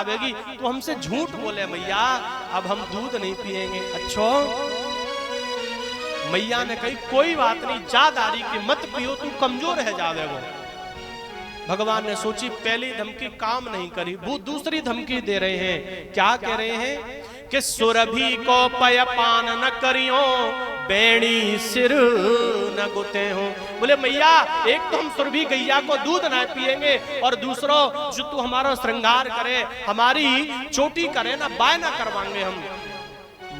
आवेगी तो हमसे झूठ बोले मैया अब हम दूध नहीं पिएंगे। अच्छा मैया ने कही कोई बात नहीं, जा दारी की मत पियो, तू कमजोर है जावे। वो भगवान ने सोची पहली धमकी काम नहीं करी, वो दूसरी धमकी दे रहे हैं। क्या कह रहे हैं कि सुरभि को पयपान न करियो, बेणी सिर न गुते हो। बोले मैया एक तो हम सुरभि गैया को दूध न पिएंगे और दूसरो जो तू हमारा श्रृंगार करे, हमारी चोटी करे ना, बाय ना करवाएंगे हम।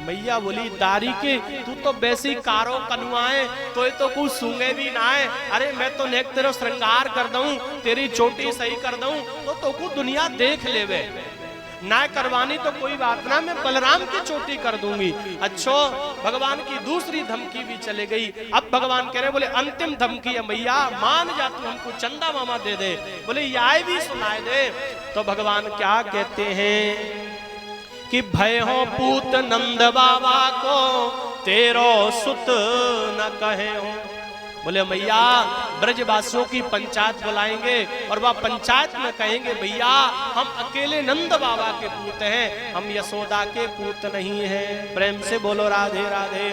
मैया बोली दारी के तू तो वैसी कारो कनुआए तो कुछ सूंगे भी ना है। अरे मैं तो नेक तेरा श्रृंगार कर दूं, तेरी चोटी सही कर दूं तो कुछ दुनिया देख लेवे, ना करवानी तो कोई बात ना, मैं बलराम की चोटी कर दूंगी। अच्छो भगवान की दूसरी धमकी भी चले गई। अब भगवान कह रहे बोले अंतिम धमकी है मैया, मान जा तू हमको चंदा मामा दे दे। बोले ये भी सुनाए दे। तो भगवान क्या कहते हैं कि भय हो पूत नंद बाबा को, तेरो सुत न कहे हो। बोले मैया ब्रजवासियों की पंचायत बुलाएंगे और वह पंचायत में कहेंगे भैया हम अकेले नंद बाबा के पूत हैं, हम यशोदा के पूत नहीं हैं। प्रेम से बोलो राधे राधे।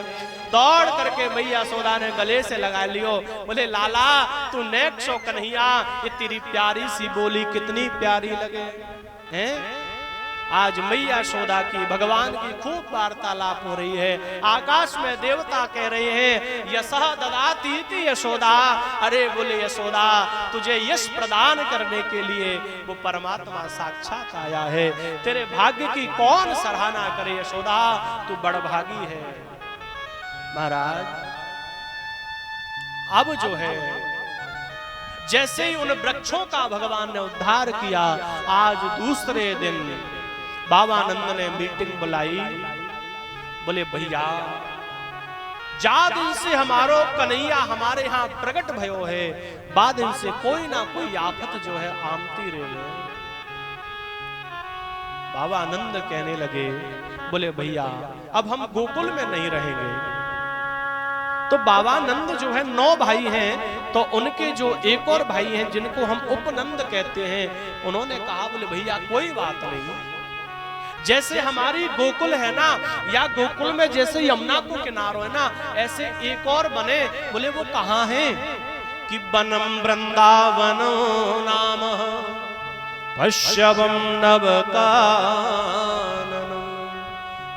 दौड़ करके मैया यशोदा ने गले से लगा लियो। बोले लाला तू नेक शो कन्हैया, ये तेरी प्यारी सी बोली कितनी प्यारी लगे हैं। आज मैया यशोदा की भगवान की खूब वार्तालाप हो रही है। आकाश में देवता कह रहे हैं यशः ददाति यशोदा। अरे बोले यशोदा तुझे यश प्रदान करने के लिए वो परमात्मा साक्षात आया है, तेरे भाग्य की कौन सराहना करे यशोदा, तू बड़भागी है। महाराज अब जो है जैसे ही उन वृक्षों का भगवान ने उद्धार किया, आज दूसरे दिन बाबा नंद ने मीटिंग बुलाई। बोले भैया जा दिन से हमारो कन्हैया हमारे यहाँ प्रकट भयो है, बाद दिन से कोई ना कोई आफत जो है आमती रहे। बाबा नंद कहने लगे बोले भैया अब हम गोकुल में नहीं रहेंगे। तो बाबा नंद जो है 9 भाई हैं, तो उनके जो एक और भाई हैं जिनको हम उपनंद कहते हैं, उन्होंने कहा बोले भैया कोई बात नहीं, जैसे हमारी गोकुल है ना, या गोकुल में जैसे यमुना को किनारो है ना, ऐसे एक और बने। बोले वो कहाँ है कि बनम वृंदावन नाम पश्यवम नवकानन।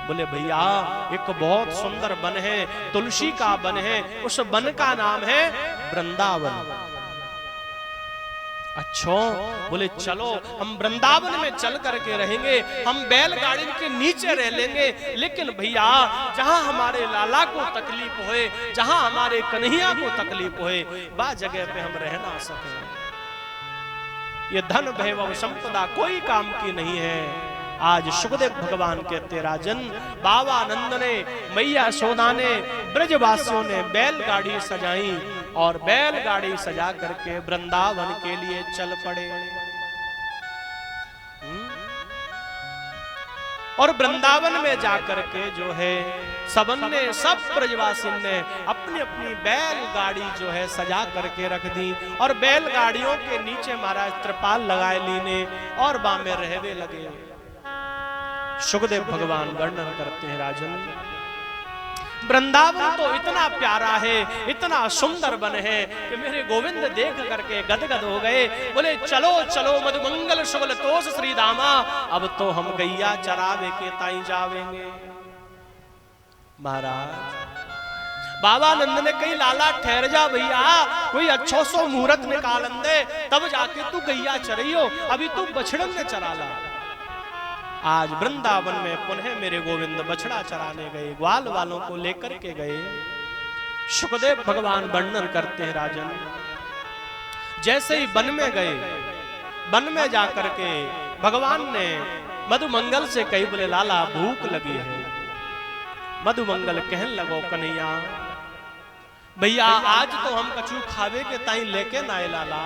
बोले भैया एक बहुत सुंदर वन है, तुलसी का वन है, उस वन का नाम है वृंदावन। अच्छा बोले चलो हम वृंदावन में चल करके रहेंगे, हम बैलगाड़ी के नीचे रह लेंगे, लेकिन भैया जहां हमारे लाला को तकलीफ होए, जहां हमारे कन्हैया को तकलीफ होए, वह जगह पे हम रह ना सके। ये धन वैभव संपदा कोई काम की नहीं है। आज सुखदेव भगवान कहते राजन बाबा नंद ने, मैया यशोदा ने, ब्रजवासियों ने बैलगाड़ी सजाई और बैलगाड़ी सजा करके वृंदावन के लिए चल पड़े। और वृंदावन में जाकर के जो है सब ब्रजवासी ने अपनी अपनी बैलगाड़ी जो है सजा करके रख दी, और बैलगाड़ियों के नीचे महाराज त्रिपाल लगाए लीने और बामे रहवे लगे। सुखदेव भगवान वर्णन करते हैं राजन वृंदावन तो इतना प्यारा है, इतना सुंदर वन है कि मेरे गोविंद देख करके गदगद हो गए। बोले चलो चलो मधुमंगल शुभल तोष श्री दामा, अब तो हम गैया चरावे के ताई जावेंगे। महाराज बाबा नंद ने कही लाला ठहर जा भैया, कोई अच्छो सो मुहूर्त निकाल दे, तब जाके तू गैया चरियो, अभी तू बछड़न ने चरा ला। आज वृंदावन में पुनः मेरे गोविंद बछड़ा चराने गए, ग्वाल वालों को लेकर के गए। सुखदेव भगवान वर्णन करते हैं राजन जैसे ही वन में गए, वन में जाकर के भगवान ने मधुमंगल से कही बोले लाला भूख लगी है। मधुमंगल कहने लगो कन्हैया भैया आज तो हम कछू खावे के ताई लेके ना आए लाला।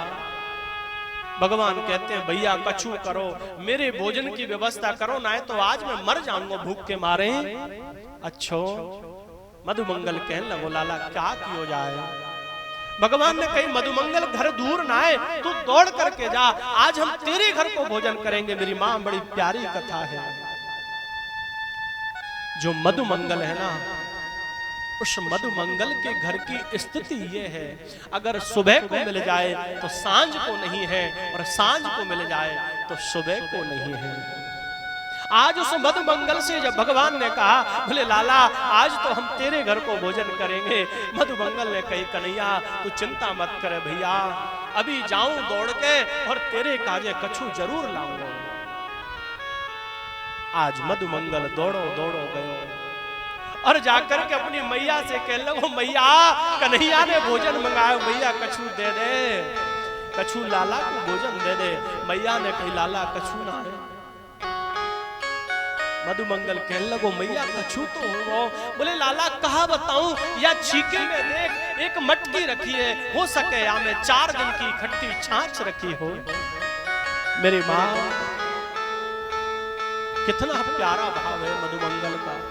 भगवान कहते हैं भैया कछु करो, मेरे भोजन की व्यवस्था करो, ना तो आज मैं मर जाऊंगा भूख के मारे। अच्छो मधुमंगल कहने लगो लाला क्या कियो जाए। भगवान ने कही मधुमंगल घर दूर ना आए, तू दौड़ करके जा, आज हम तेरे घर को भोजन करेंगे। मेरी मां, बड़ी प्यारी कथा है। जो मधुमंगल है ना, उस मधुमंगल के घर की स्थिति ये है, अगर सुबह को मिल जाए तो सांझ को नहीं है, और सांझ को मिल जाए तो सुबह को नहीं है। आज उस मधुमंगल से जब भगवान ने कहा, बोले लाला आज तो हम तेरे घर को भोजन करेंगे। मधुमंगल ने कही, कन्हैया तू चिंता मत करे भैया, अभी जाऊं दौड़ के और तेरे काजे कछु जरूर लाऊंगा। आज मधुमंगल दौड़ो दौड़ो गयो और जाकर के अपनी मैया से कहने लगो, मैया कन्हैया ने भोजन मंगाया, मैया कछु दे दे, कछु लाला को भोजन दे दे। मैया ने कही, लाला कछु ना है। मधुमंगल कहने लगो, मैया कछु तो हो। बोले लाला कहा बताऊं, या छीके में देख एक मटकी रखी है, हो सके या में 4 दिन की खट्टी छाछ रखी हो। मेरी मां, कितना प्यारा भाव है मधुमंगल का।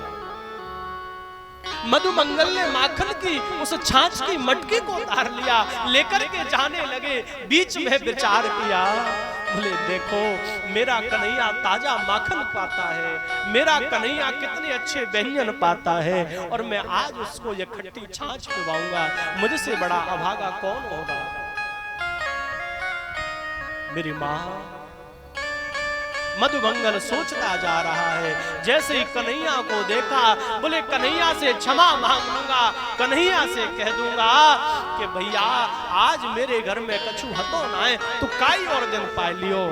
मधुमंगल ने माखन की उस छाछ की मटकी को उतार लिया, लेकर के जाने लगे। बीच में विचार किया, बोले देखो मेरा कन्हैया ताजा माखन पाता है, मेरा कन्हैया कितने अच्छे व्यंजन पाता है, और मैं आज उसको ये खट्टी छाछ पिलाऊंगा, मुझसे बड़ा अभागा कौन होगा। मेरी मां, मधुमंगल सोचता जा रहा है। जैसे ही कन्हैया को देखा, बोले कन्हैया से क्षमा मांग लूंगा, कन्हैया से कह दूंगा कि भैया आज मेरे घर में कछु हतो ना है, तो काई और दिन पाए लियो।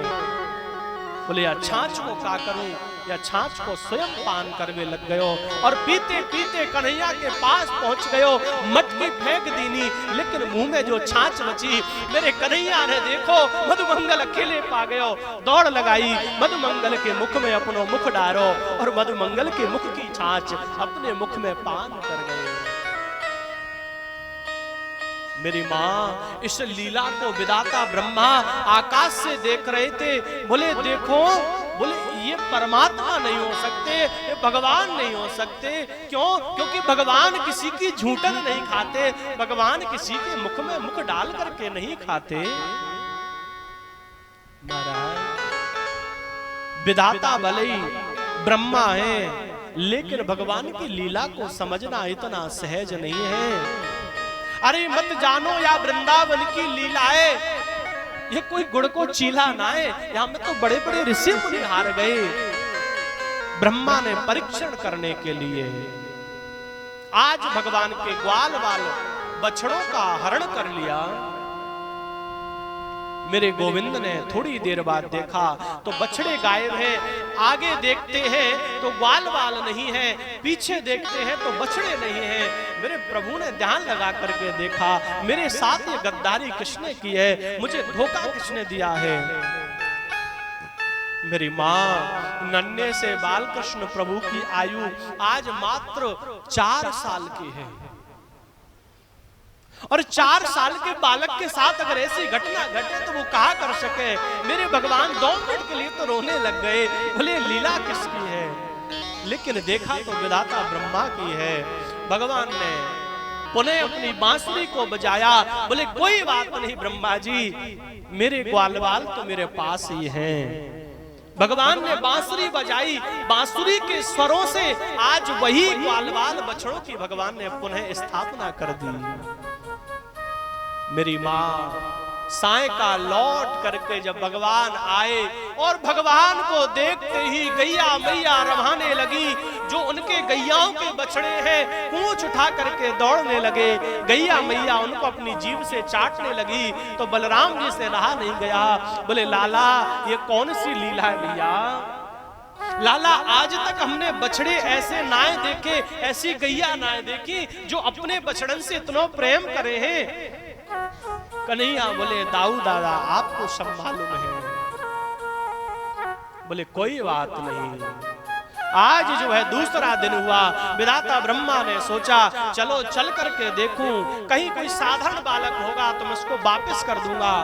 बोले या छाछ को का करूं, या छाछ को स्वयं पान करने लग गयो, और पीते पीते कन्हैया के पास पहुंच गयो। मटकी फेंक दीनी, लेकिन मुंह में जो छाछ बची, मेरे कन्हैया ने देखो मधुमंगल अकेले पा गयो। दौड़ लगाई, मधुमंगल के मुख में अपनो मुख डारो, और मधुमंगल के मुख की छाछ अपने मुख में पान कर गए। मेरी मां, इस लीला को विधाता ब्रह्मा आकाश से देख रहे थे। बोले देखो, बोले ये परमात्मा नहीं हो सकते, ये भगवान नहीं हो सकते। क्यों? क्योंकि भगवान किसी की झूठन नहीं खाते, भगवान किसी के मुख में मुख डाल करके नहीं खाते। महाराज, विधाता भले ही ब्रह्मा है, लेकिन भगवान की लीला को समझना इतना सहज नहीं है। अरे मत जानो या वृंदावन की लीलाएं, ये कोई गुड़ को चीला ना है। यहाँ में तो बड़े बड़े ऋषि मुनि हार गए। ब्रह्मा ने परीक्षण करने के लिए आज भगवान के ग्वाल वाल बछड़ों का हरण कर लिया। मेरे गोविंद ने थोड़ी देर बाद देखा तो बछड़े गायब हैं, आगे देखते हैं तो ग्वाल वाल नहीं है, पीछे देखते हैं तो बछड़े नहीं हैं। मेरे प्रभु ने ध्यान लगा करके देखा, मेरे साथ ये गद्दारी किसने की है, मुझे धोखा किसने दिया है। मेरी मां, नन्हे से बालकृष्ण प्रभु की आयु आज मात्र 4 साल की है, और 4 साल के बालक के साथ अगर ऐसी घटना घटे तो वो कहा कर सके। मेरे भगवान 2 मिनट के लिए तो रोने लग गए, भले लीला किसकी है, लेकिन देखा तो विधाता ब्रह्मा की है। भगवान ने पुनः अपनी बांसुरी को बजाया, बोले कोई बात नहीं ब्रह्मा जी, मेरे ग्वालवाल तो मेरे पास ही हैं। भगवान ने बांसुरी बजाई, बांसुरी के स्वरों से आज वही ग्वालवाल बछड़ों की भगवान ने पुनः स्थापना कर दी। मेरी मां, सायकाल लौट करके जब भगवान आए और भगवान को देखते ही गैया मैया रवाने लगी। जो उनके गैयाओं के बछड़े हैं पूंछ उठा करके दौड़ने लगे, गैया मैया उनको अपनी जीभ से चाटने लगी। तो बलराम जी से रहा नहीं गया, बोले लाला ये कौन सी लीला है भैया। लाला आज तक हमने बछड़े ऐसे नाए देखे, ऐसी गैया नाए देखी जो अपने बछड़न से इतना प्रेम करे हैं। कन्हैया बोले दाऊ दादा आपको सब मालूम है। बोले कोई बात नहीं। आज जो है दूसरा दिन हुआ, विधाता ब्रह्मा ने सोचा चलो चल करके देखूं, कहीं कोई साधारण बालक होगा तो मैं उसको वापस कर दूंगा।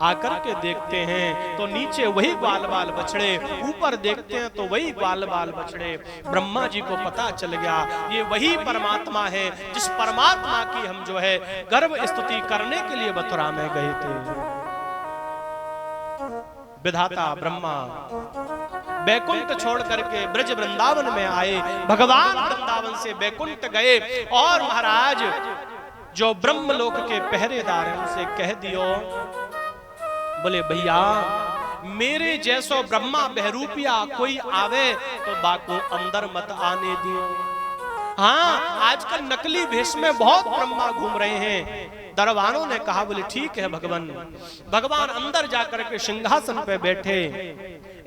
आकर के देखते हैं तो नीचे वही ग्वाल बाल बछड़े, ऊपर देखते हैं तो वही ग्वाल बाल बछड़े। ब्रह्मा जी को पता चल गया ये वही परमात्मा है जिस परमात्मा की हम जो है गर्भ स्तुति करने के लिए मथुरा में गए थे। विधाता ब्रह्मा बैकुंठ छोड़ करके ब्रज वृंदावन में आए, भगवान वृंदावन से बैकुंठ गए और महाराज जो ब्रह्मलोक के पहरेदार हैं उनसे कह दियो, बोले भैया मेरे जैसो ब्रह्मा बहरूपिया कोई आवे तो बाको अंदर मत आने दियो। हाँ आजकल नकली भेष में बहुत ब्रह्मा घूम रहे हैं। दरबारों ने कहा बोले ठीक है भगवान। भगवान अंदर जाकर के सिंहासन पे बैठे,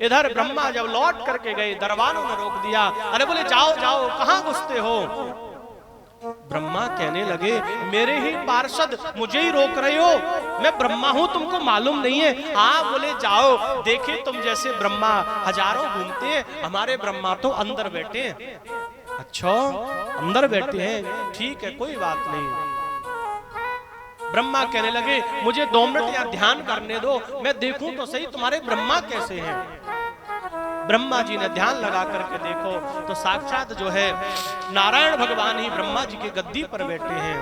इधर ब्रह्मा जब लौट करके गए दरबारों ने रोक दिया, अरे बोले जाओ जाओ कहां घुसते हो। ब्रह्मा कहने लगे मेरे ही पार्षद मुझे ही रोक रहे हो, मैं ब्रह्मा हूं तुमको मालूम नहीं है। हाँ बोले जाओ, देखे तुम जैसे ब्रह्मा हजारों घूमते हैं, हमारे ब्रह्मा तो अंदर बैठे हैं। अच्छा अंदर बैठे हैं, ठीक है कोई बात नहीं। ब्रह्मा कहने लगे मुझे 2 मिनट यहाँ ध्यान करने दो, मैं देखूं तो सही तुम्हारे ब्रह्मा कैसे हैं। ब्रह्मा जी ने ध्यान लगा करके देखो तो साक्षात जो है नारायण भगवान ही ब्रह्मा जी की गद्दी पर बैठे हैं।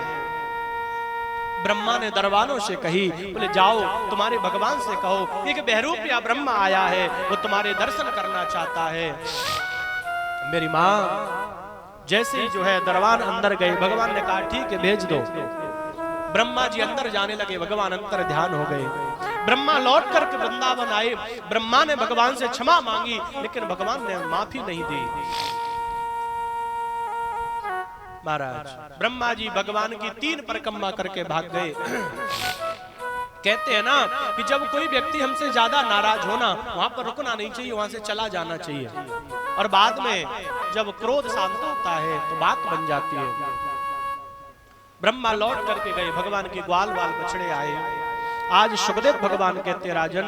ब्रह्मा ने दरबारों से कही, बोले जाओ तुम्हारे भगवान से कहो एक बहरूपिया ब्रह्मा आया है, वो तुम्हारे दर्शन करना चाहता है। मेरी माँ जैसे ही जो है दरबार अंदर गए, भगवान ने कहा ठीक है भेज दो। ब्रह्मा जी अंदर जाने लगे, भगवान अंतर ध्यान हो गए। ब्रह्मा लौट करके वृंदावन आए, ब्रह्मा ने भगवान से क्षमा मांगी लेकिन भगवान ने माफी नहीं दी। महाराज ब्रह्मा जी भगवान की 3 परिक्रमा करके भाग गए। कहते हैं ना कि जब कोई व्यक्ति हमसे ज्यादा नाराज होना, वहां पर रुकना नहीं चाहिए, वहां से चला जाना चाहिए। और बाद में जब क्रोध शांत होता है तो बात बन जाती है। ब्रह्मा लौट करके गए, भगवान के ग्वाल बाल बछड़े आए। आज सुखदेव भगवान कहते राजन,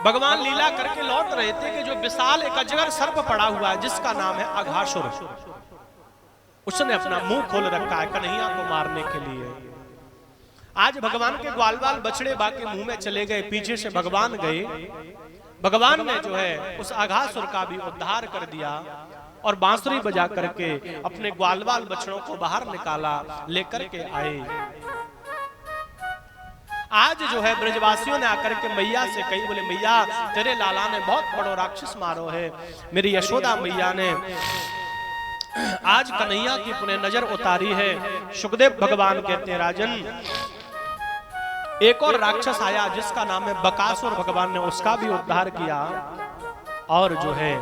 भगवान लीला करके लौट रहे थे कि जो विशाल एक अजगर सर्प पड़ा हुआ है जिसका नाम है अघासुर, उसने अपना मुंह खोल रखा है कन्हैया को मारने के लिए। आज भगवान के ग्वाल बाल बछड़े बाके मुंह में चले गए, पीछे से भगवान गए। भगवान ने जो है उस अघासुर का भी उद्धार कर दिया और बांसुरी बजा करके अपने ग्वाल बाल बछड़ों को बाहर निकाला, लेकर के आए। आज जो है ब्रजवासियों ने आकर के मैया से कही, बोले मैया तेरे लाला ने बहुत बड़ो राक्षस मारो है। मेरी यशोदा मैया ने आज कन्हैया की पुनः नजर उतारी है। सुखदेव भगवान कहते हैं राजन, एक और राक्षस आया जिसका नाम है बकासुर, भगवान ने उसका भी उद्धार किया। और जो है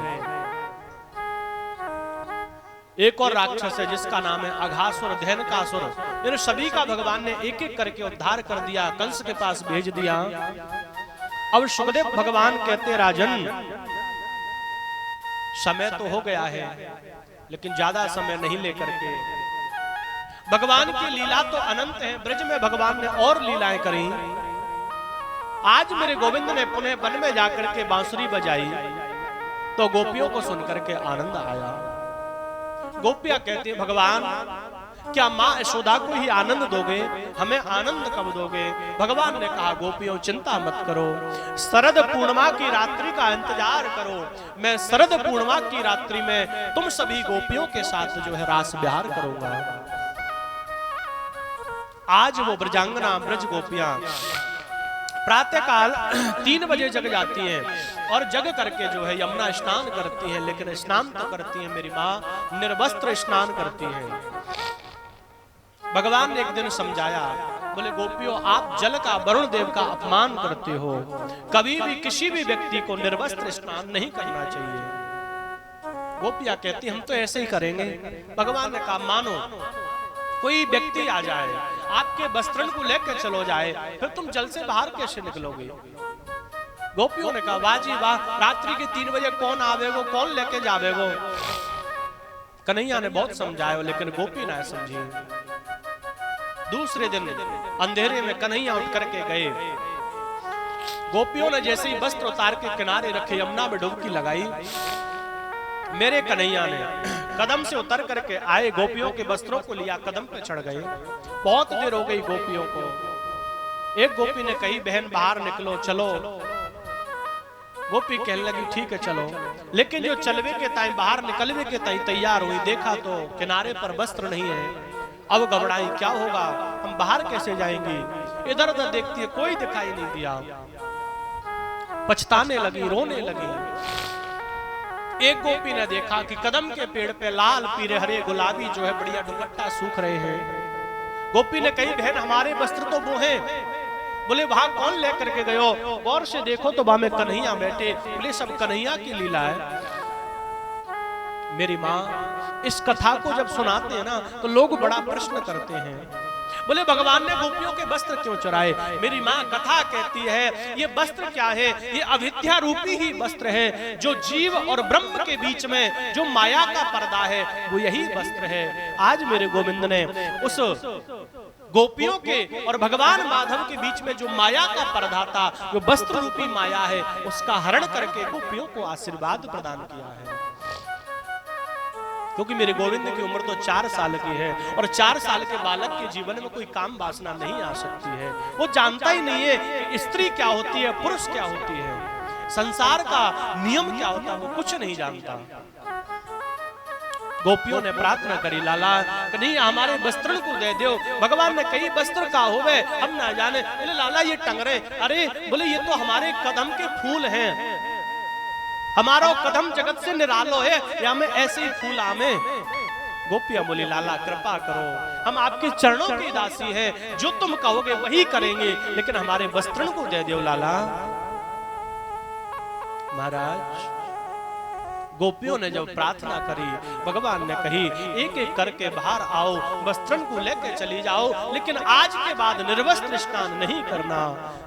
एक और राक्षस है जिसका नाम है अघासुर, धैनकासुर। इन सभी का भगवान ने एक एक करके उद्धार कर दिया, कंस के पास भेज दिया। अब सुखदेव भगवान कहते राजन, समय तो हो गया है लेकिन ज्यादा समय नहीं लेकर के, भगवान की लीला तो अनंत है। ब्रज में भगवान ने और लीलाएं करी। आज मेरे गोविंद ने पुनः वन में जाकर के बांसुरी बजाई तो गोपियों को सुनकर के आनंद आया। गोपियां कहती है भगवान क्या माँ यशोदा को ही आनंद दोगे, हमें आनंद कब दोगे। भगवान ने कहा गोपियों चिंता मत करो, शरद पूर्णिमा की रात्रि का इंतजार करो। मैं शरद पूर्णिमा की रात्रि में तुम सभी गोपियों के साथ जो है रास विहार करूंगा। आज वो ब्रजांगना ब्रज गोपियां प्रातःकाल 3 बजे जग जाती हैं और जग करके जो है यमुना स्नान करती हैं। लेकिन स्नान तो करती हैं मेरी माँ, निर्वस्त्र स्नान करती हैं। भगवान ने एक दिन समझाया, बोले गोपियों आप जल का वरुण देव का अपमान करते हो, कभी भी किसी भी व्यक्ति को निर्वस्त्र स्नान नहीं करना चाहिए। गोपियां कहती हम तो ऐसे ही करेंगे। भगवान ने कहा मानो कोई व्यक्ति आ जाए आपके वस्त्रों को लेकर चलो जाए, फिर तुम जल से बाहर कैसे निकलोगे। गोपियों ने कहा वाह जी वाह, रात्रि के 3 बजे कौन आवेगो, कौन लेके जावेगो। कन्हैया ने बहुत समझाया लेकिन गोपी ना समझी। दूसरे दिन अंधेरे में कन्हैया उठ करके गए। गोपियों ने जैसे ही वस्त्र उतार के किनारे रखे, यमुना में डुबकी लगाई। मेरे कन्हैया ने कदम से उतर करके आए, गोपियों के वस्त्रों को लिया, कदम पे चढ़ गए। बहुत देर हो गई गोपियों को। एक गोपी ने कही बहन बाहर निकलो चलो। गोपी कहने लगी ठीक है चलो। लेकिन जो चलवे के ताई बाहर निकलवे के ताई तैयार हुई, देखा तो किनारे पर वस्त्र नहीं है। अब घबराई क्या होगा, हम बाहर कैसे जाएंगी। इधर उधर देखती है कोई दिखाई नहीं दिया, पछताने लगी, रोने लगी। एक गोपी ने देखा कि कदम के पेड़ पे लाल पीले हरे गुलाबी जो है बढ़िया दुपट्टा सूख रहे हैं। गोपी ने कही बहन हमारे वस्त्र तो वो हैं। बोले वहां कौन लेकर के गयो, गौर से देखो तो वहां में कन्हैया बैठे। बोले सब कन्हैया की लीला है। मेरी माँ इस कथा को जब सुनाते हैं ना तो लोग बड़ा प्रश्न करते हैं, बोले भगवान ने गोपियों के वस्त्र क्यों चुराए। मेरी माँ कथा कहती है ये वस्त्र क्या है, ये अविद्या रूपी ही वस्त्र है। जो जीव और ब्रह्म के बीच में जो माया का पर्दा है वो यही वस्त्र है। आज मेरे गोविंद ने उस गोपियों के और भगवान माधव के बीच में जो माया का पर्दा था, जो वस्त्र रूपी माया है, उसका हरण करके गोपियों को आशीर्वाद प्रदान किया है। क्योंकि मेरे गोविंद की उम्र तो 4 साल की है और 4 साल के बालक के जीवन में कोई काम वासना नहीं आ सकती है। वो जानता ही नहीं है कि स्त्री क्या होती है, पुरुष क्या होती है, संसार का नियम क्या होता है, वो कुछ नहीं जानता। गोपियों ने प्रार्थना करी लाला कहीं हमारे वस्त्र को दे दो। भगवान ने कई वस्त्र का होवे हम ना जाने। बोले लाला ये टंगरे, अरे बोले ये तो हमारे कदम के फूल हैं, हमारा कदम जगत से निरालो है, या में ऐसे ही फूल आमे। गोपियां बोली लाला कृपा करो, हम आपके चरणों की दासी है, जो तुम कहोगे वही करेंगे, लेकिन हमारे वस्त्रों को दे दो लाला। महाराज गोपियों ने जब प्रार्थना करी, भगवान ने कही एक एक करके बाहर आओ, वस्त्रों को लेकर चली जाओ, लेकिन आज के बाद निर्वस्त्र स्नान नहीं करना।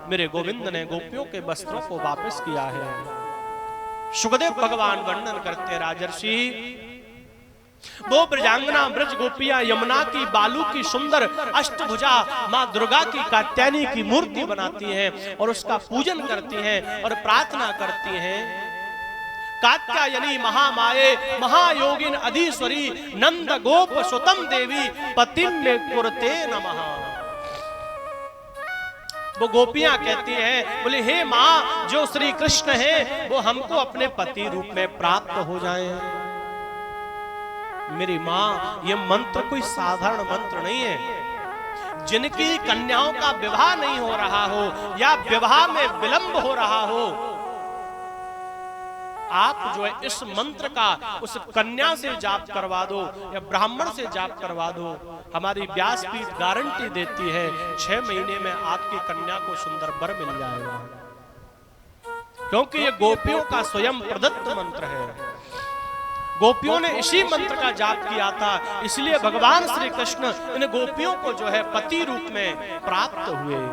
मेरे गोविंद ने गोपियों के वस्त्रों को वापस किया है। सुखदेव भगवान वर्णन करते राजर्षि, वो ब्रजांगना ब्रज गोपियां यमुना की बालू की सुंदर अष्टभुजा मां दुर्गा की कात्यायनी की मूर्ति बनाती हैं और उसका पूजन करती हैं और प्रार्थना करती हैं, कात्यायनी महामाये महायोगिन अधीश्वरी नंद गोप सुतम देवी पतिम में कुरते नमः। वो गोपियां कहती हैं, बोले हे माँ जो श्री कृष्ण है वो हमको अपने पति रूप में प्राप्त हो जाएं। मेरी माँ ये मंत्र कोई साधारण मंत्र नहीं है। जिनकी कन्याओं का विवाह नहीं हो रहा हो या विवाह में विलंब हो रहा हो, आप जो है इस मंत्र का उस कन्या से जाप करवा दो या ब्राह्मण से जाप करवा दो। हमारी व्यासपीठ गारंटी देती है 6 महीने में आपकी कन्या को सुंदर वर मिल जाएगा, क्योंकि ये गोपियों का स्वयं प्रदत्त मंत्र है। गोपियों ने इसी मंत्र का जाप किया था, इसलिए भगवान श्री कृष्ण इन गोपियों को जो है पति रूप में प्राप्त हुए।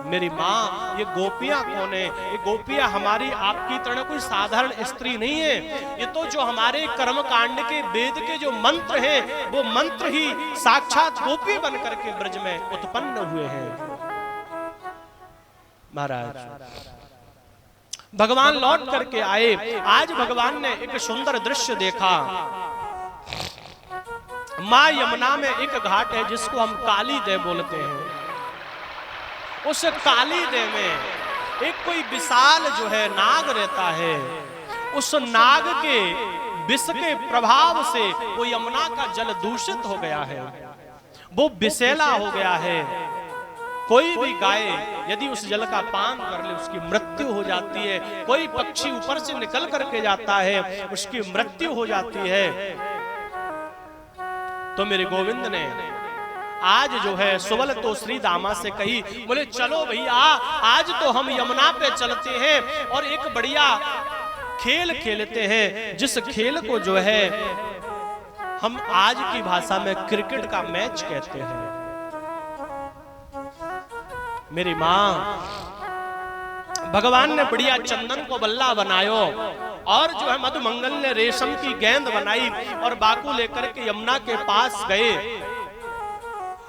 मेरी माँ ये गोपियां कौन है? ये गोपियां हमारी आपकी तरह कोई साधारण स्त्री नहीं है। ये तो जो हमारे कर्म कांड के वेद के जो मंत्र हैं, वो मंत्र ही साक्षात गोपी बन करके ब्रज में उत्पन्न हुए हैं। महाराज भगवान लौट करके आए। आज भगवान ने एक सुंदर दृश्य देखा। मां यमुना में एक घाट है जिसको हम काली देव बोलते हैं। उस काली देव में एक कोई विशाल जो है नाग रहता है। उस नाग के विष के प्रभाव से वो यमुना का जल दूषित हो गया है, वो विषैला हो गया है। कोई भी गाय यदि उस जल का पान कर ले उसकी मृत्यु हो जाती है। कोई पक्षी ऊपर से निकल करके जाता है उसकी मृत्यु हो जाती है। तो मेरे गोविंद ने आज जो है सुबल तो श्री दामा से कही, बोले चलो भैया आज तो हम यमुना पे चलते हैं और एक बढ़िया खेल खेलते हैं, जिस खेल को जो है हम आज की भाषा में क्रिकेट का मैच कहते हैं। मेरी मां भगवान ने बढ़िया चंदन को बल्ला बनायो और जो है मधुमंगल ने रेशम की गेंद बनाई और बाकू लेकर के यमुना के पास गए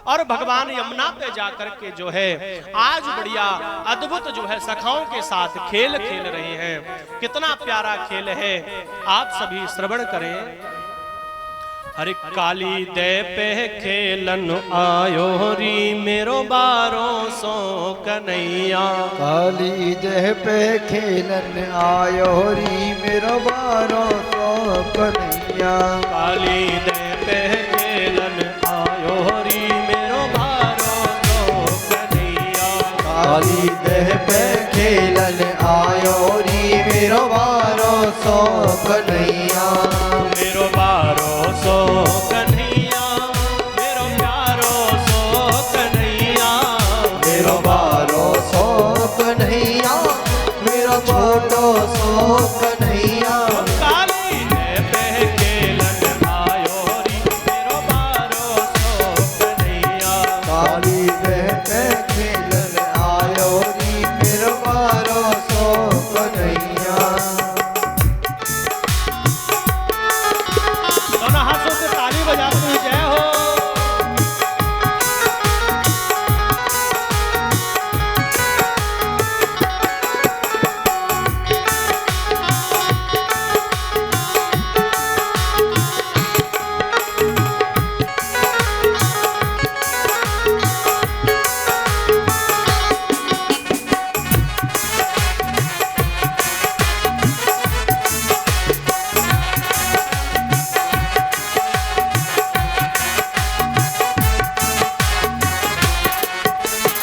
और भगवान यमुना पे जाकर के जो है आज बढ़िया अद्भुत जो है सखाओं के साथ खेल खेल रहे हैं। कितना प्यारा खेल है, आप सभी श्रवण करें। हरे काली दे पे खेलन आयो री मेरो बारो सो कन्हैया। काली दे पे खेलन आयो री मेरो बारो सो कन्हैया। काली दे पे खेलन आयो री मेरो बारो सो कन्हैया। काली दे पे खेलन आयो री मेरो बारो सो कन्हैया। मेरो बारो सो कन्हैया मेरो प्यारो सो कन्हैया। मेरो बारो सो कन्हैया मेरो छोटो सो कन्हैया। काली दे पे खेलन आयो री मेरो बारो सो कन्हैया। काली दे पे खेलन आयो री मेरो बारो सो कन्हैया। दोनों हाथों से ताली बजाते हुए जय हो।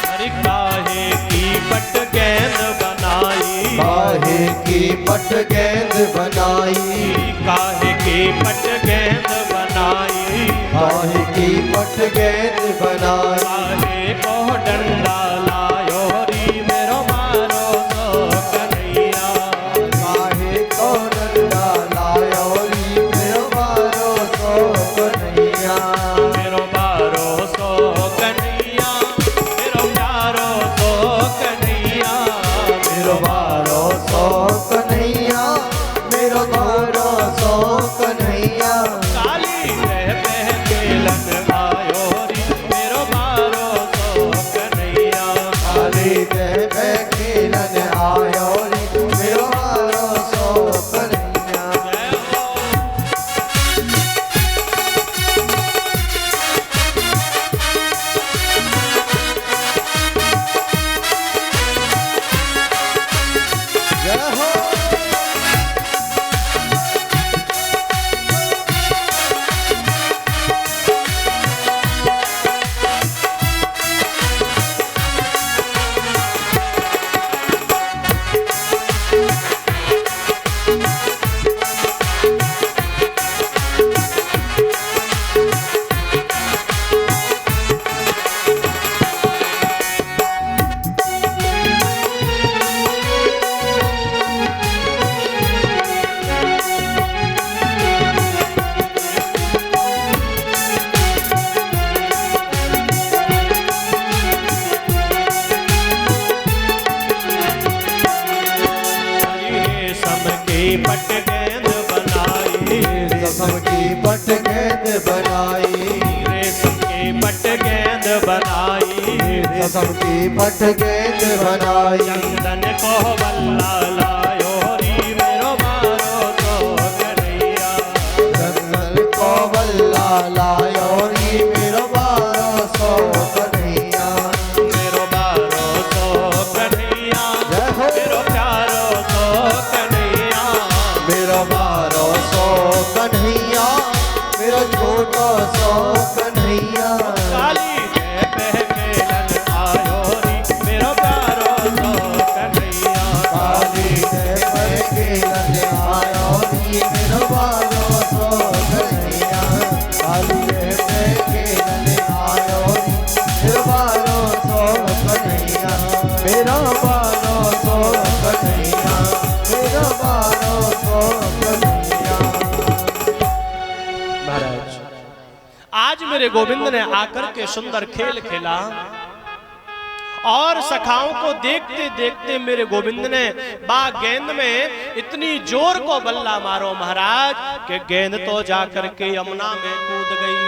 हरि काहे की पट गेंद बनाई। काहे की पट गेंद बनाई। काहे की पट गेंद बनाई। काहे की पट गेंद बनाई। काहे को डंडा लायो री मेरो मारो सो कन्हैया। काहे को डंडा लायो री मेरो बारो सो कन्हैया। मेरो बारो सो कन्हैया मेरो प्यारो सो कन्हैया। मेरो बारो सो कन्हैया मेरो बारो सो कन्हैया। काली दे पे खेलन आयो री मेरो बारो सो कन्हैया। काली दे पे खेलन आयो री मेरो बारो सो कन्हैया। जय हो। जय हो। रेशम की पट गेंद बनाई। रेशम की पट गेंद बनाई। रेशम की पट गेंद बनाई। रेशम की पट गेंद बनाई। चंदन को बल्ला लायो री मेरो बारो सो कन्हैया। चंदन को बल्ला लायो री मेरो बारो सो कन्हैया। मेरो बारो सो कन्हैया जय हो। मेरो प्यारो सो कन्हैया। मेरो बारो सो कन्हैया मेरो छोटो सो कन्हैया। काली दे पे खेलन आयो री मेरो प्यारो सो कन्हैया। काली दे पे खेलन आयो री मेरो बारो सो कन्हैया। काली दे पे खेलन आयो री मेरो बारो सो कन्हैया। मेरा बारो सो कन्हैया मेरा बारो सो कन्हैया। महाराज आज मेरे गोविंद ने आकर के सुंदर खेल खेला और सखाओं को देखते देखते मेरे गोविंद ने बाग गेंद में इतनी जोर को बल्ला मारो महाराज कि गेंद तो जाकर के यमुना में कूद गई।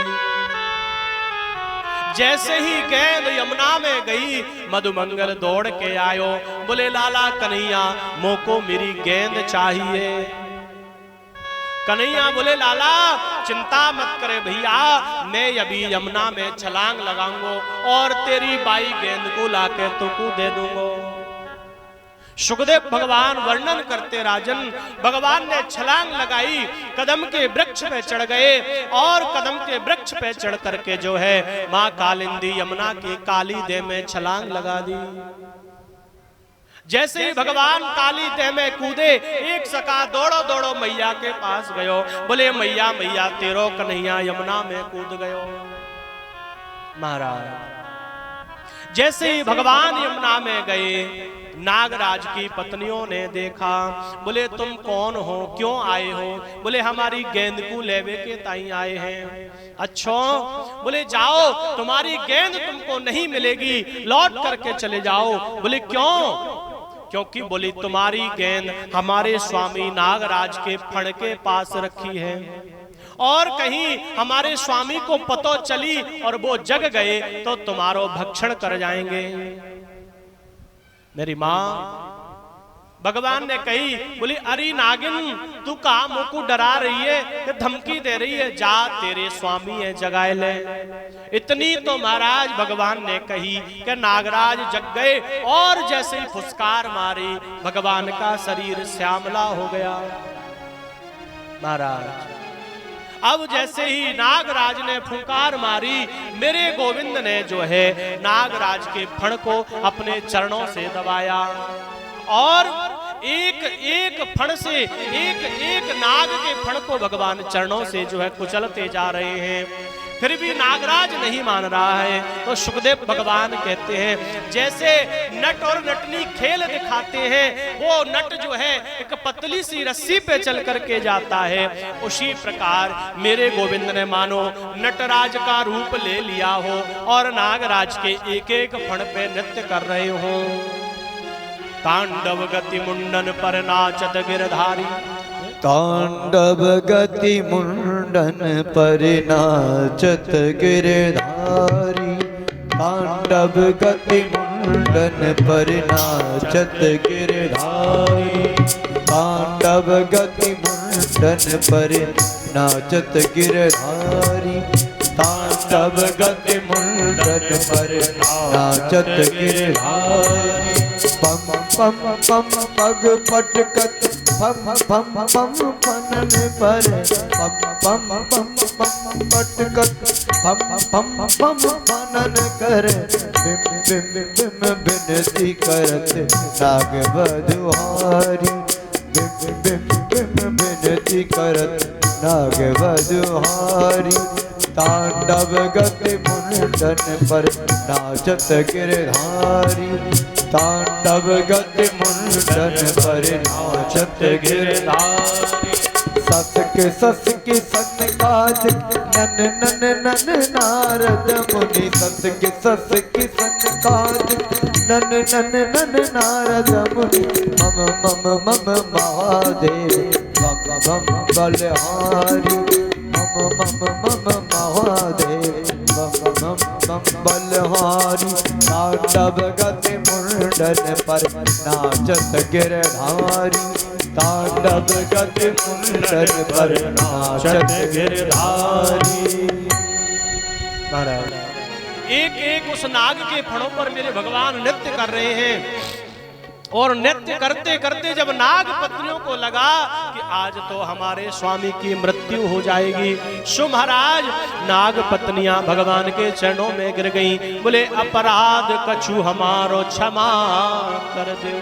जैसे ही गेंद यमुना में गई मधुमंगल दौड़ के आयो, बोले लाला कन्हैया मोको मेरी गेंद चाहिए। कन्हैया बोले लाला चिंता मत करे भैया, मैं अभी यमुना में छलांग लगाऊंगा और तेरी बाई गेंद को लाके तुमको दे दूंगा। सुखदेव भगवान वर्णन करते राजन, भगवान ने छलांग लगाई, कदम के वृक्ष पे चढ़ गए और कदम के वृक्ष पे चढ़ करके जो है मां कालिंदी यमुना की काली देह में छलांग लगा दी। जैसे ही भगवान काली देह में कूदे, एक सका दौड़ो दौड़ो मैया के पास गयो, बोले मैया मैया तेरो कन्हैया यमुना में कूद गयो। महाराज जैसे ही भगवान यमुना में गए, नागराज की पत्नियों ने देखा, बोले तुम कौन हो, क्यों आए हो? बोले हमारी गेंद को लेवे के ताई आए हैं। अच्छा, बोले जाओ तुम्हारी गेंद तुमको नहीं मिलेगी, लौट करके चले जाओ। बोले क्यों? क्योंकि बोली तुम्हारी गेंद हमारे स्वामी नागराज के फण के पास रखी है, और कहीं हमारे स्वामी को पतो चली और वो जग गए तो तुम्हारो भक्षण कर जाएंगे। मेरी माँ भगवान ने कही, बोली अरे नागिन तू कहा मुझको डरा रही है, धमकी दे रही है, जा तेरे स्वामी है जगाए ले। इतनी तो महाराज भगवान ने कही कि नागराज जग गए और जैसे ही फुसकार मारी भगवान का शरीर श्यामला हो गया। महाराज अब जैसे ही नागराज ने फुंकार मारी, मेरे गोविंद ने जो है नागराज के फण को अपने चरणों से दबाया और एक एक फण से एक नाग के फण को भगवान चरणों से जो है कुचलते जा रहे हैं। फिर भी नागराज नहीं मान रहा है, तो सुखदेव भगवान कहते हैं जैसे नट और नटनी खेल दिखाते हैं, वो नट जो है एक पतली सी रस्सी पे चल करके जाता है, उसी प्रकार मेरे गोविंद ने मानो नटराज का रूप ले लिया हो और नागराज के एक एक फण पे नृत्य कर रहे हो। तांडव गति मुंडन पर नाचत गिरधारी, तांडव गति मुंडन पर नाचत गिरधारी, तांडव गति मुंडन पर नाचत गिरधारी, तांडव गति मुंडन पर नाचत गिरधारी, तांडव गति मुंडन पर नाचत गिरधारी। पम पम पम पग पटकत पम पम पम फनन पर, पम पम पम पम पटकत पम पम पम फनन कर, बिम बिम बिम बिनती करत नाग वधुहारी, बिम बिम बिम बिनती करत नाग वधुहारी। तांडव गति मुंडन पर नाचत गिरधारी, तांडव गति मुंडन पर नाचत गिरधारी। सस के सन काज नन नन नन नारद मुनि, सस के सन काज नन नन नन नारद मुनि, मम मम मम महादेव मम मम बलहारी, मम मम मम महादेव मम मम बलहारी। तांडव गति मुंडन पर नाचत गिरधारी, तांडव गति मुंडन पर नाचत गिरधारी। महाराज एक एक उस नाग के फणों पर मेरे भगवान नृत्य कर रहे हैं, और नृत्य करते करते जब नाग पत्नियों को लगा कि आज तो हमारे स्वामी की मृत्यु हो जाएगी, सो महाराज नाग पत्नियां भगवान के चरणों में गिर गईं, बोले अपराध कछु हमारो क्षमा कर दो।